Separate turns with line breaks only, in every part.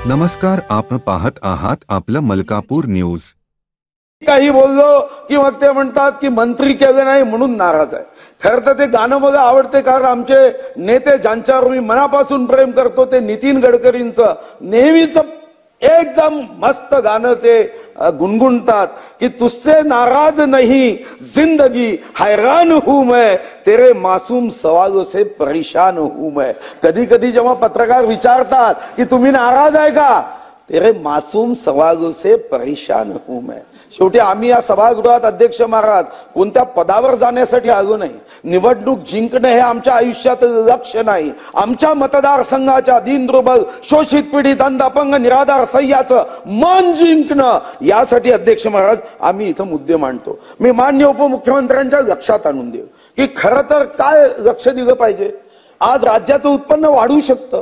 नमस्कार, आपण पाहत आहात आपलं मलकापूर न्यूज।
काही बोललो की मग ते म्हणतात की मंत्री केलं नाही म्हणून नाराज आहे। खरं तर ते गाणं मला आवडते, कारण आमचे नेते ज्यांच्यावर मी मनापासून प्रेम करतो ते नितीन गडकरींचं नेहमीच एकदम मस्त गाणं ते गुणगुणतात की तुझसे नाराज नहीं जिंदगी हैरान हूं मैं, तेरे मासूम सवालों से परेशान हूं मैं। कधी कधी जेव्हा पत्रकार विचारतात की तुम्ही नाराज आहे का, तेरे मासूम सवालों से परेशान हूं मैं। शेवटी आम्ही या सभागृहात अध्यक्ष महाराज कोणत्या पदावर जाण्यासाठी आलो नाही, निवडणूक जिंकणे हे आमच्या आयुष्यात लक्ष्य नाही। आमच्या मतदारसंघाच्या दीन दुर्बल शोषित पीडित अंध अपंग निराधार सह्याचं मन जिंकणं यासाठी अध्यक्ष महाराज आम्ही इथं मुद्दे मांडतो। मी माननीय उपमुख्यमंत्र्यांच्या लक्षात आणून देऊ की खरं तर काय लक्ष दिलं पाहिजे। आज राज्याचं उत्पन्न वाढू शकतं,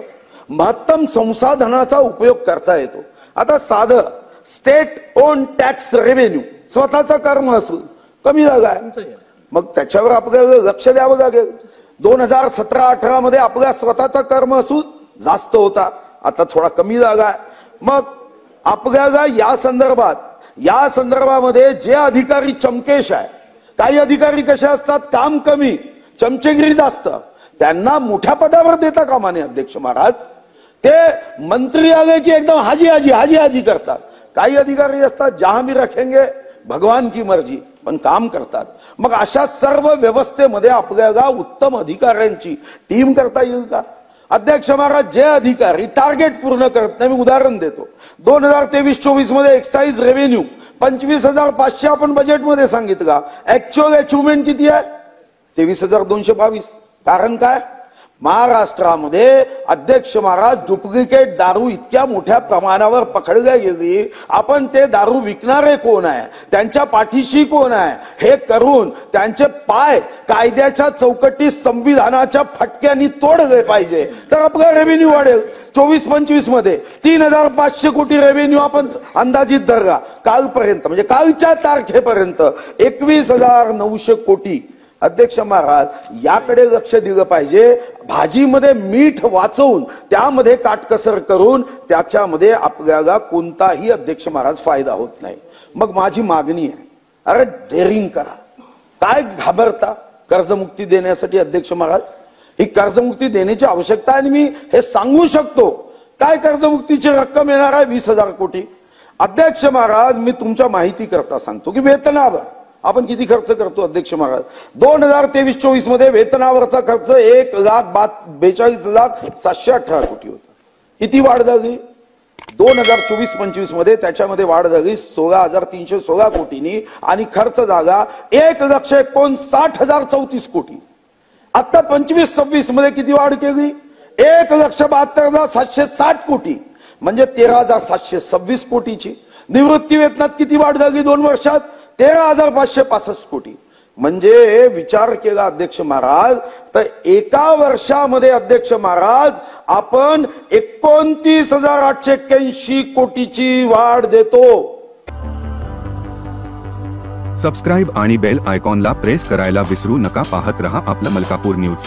महत्तम संसाधनाचा उपयोग करता येतो। आता साधं स्टेट ओन टॅक्स रेव्हेन्यू स्वतःचा कर महसूल कमी झालाय, मग त्याच्यावर आपल्याला लक्ष द्यावं लागेल। 2017-18 मध्ये आपला स्वतःचा कर महसूल जास्त होता, आता थोडा कमी झालाय। मग आपल्याला या संदर्भामध्ये जे अधिकारी चमकेश आहे, काही अधिकारी कसे असतात काम कमी चमचेगिरी जास्त, त्यांना मोठ्या पदावर देता कामा नये अध्यक्ष महाराज। ते मंत्री आले की एकदम हाजी हाजी हाजी हाजी करतात। काही अधिकारी असतात जहां भी रखेंगे भगवान की मर्जी, पण काम करतात। मग अशा सर्व व्यवस्थेमध्ये आपल्याला उत्तम अधिकाऱ्यांची टीम करता येईल का अध्यक्ष महाराज? जे अधिकारी टार्गेट पूर्ण करत नाही, मी उदाहरण देतो। 2023-24 मध्ये एक्साइज रेव्हेन्यू 25,500 आपण बजेटमध्ये सांगितलं, ऍक्च्युअल अचिव्हमेंट किती आहे? 23,222। कारण काय? महाराष्ट्रामध्ये अध्यक्ष महाराज डुप्लिकेट दारू इतक्या मोठ्या प्रमाणावर पकडल्या गेली, आपण ते दारू विकणारे कोण आहे, त्यांच्या पाठीशी कोण आहे हे करून त्यांचे पाय कायद्याच्या चौकटीत संविधानाच्या फटक्यांनी तोडले पाहिजे, तर आपला रेव्हेन्यू वाढेल। 24-25 मध्ये 3,500 कोटी रेव्हेन्यू आपण अंदाजित धरला, कालपर्यंत म्हणजे कालच्या तारखेपर्यंत 21,900 कोटी। अध्यक्ष महाराज याकडे लक्ष दिलं पाहिजे। भाजीमध्ये मीठ वाचवून त्यामध्ये काटकसर करून त्याच्यामध्ये आपल्याला कोणताही अध्यक्ष महाराज फायदा होत नाही। मग माझी मागणी आहे, अरे डेअरिंग करा, काय घाबरता कर्जमुक्ती देण्यासाठी अध्यक्ष महाराज? ही कर्जमुक्ती देण्याची आवश्यकता आहे आणि मी हे सांगू शकतो। काय कर्जमुक्तीची रक्कम येणार आहे? 20,000 कोटी। अध्यक्ष महाराज मी तुमच्या माहिती करता सांगतो की वेतनावर आपण किती खर्च करतो अध्यक्ष महाराज? 2023-24 मध्ये वेतनावरचा खर्च 1,42,718 कोटी होता। किती वाढ झाली? 2024-25 मध्ये त्याच्यामध्ये वाढ झाली 16,316 कोटींनी आणि खर्च झाला 1,59,034 कोटी। आता 25-26 मध्ये किती वाढ केली? 1,72,760 कोटी, म्हणजे 13,726 कोटीची। निवृत्ती वेतनात किती वाढ झाली 2 वर्षात? 13,565 कोटी। म्हणजे विचार केला अध्यक्ष महाराज तर एका वर्षामध्ये अध्यक्ष महाराज आपण 29,881 कोटीची वाढ देतो।
सबस्क्राइब आणि बेल आयकॉनला प्रेस करायला विसरू नका। पाहत रहा आपलं मलकापूर न्यूज।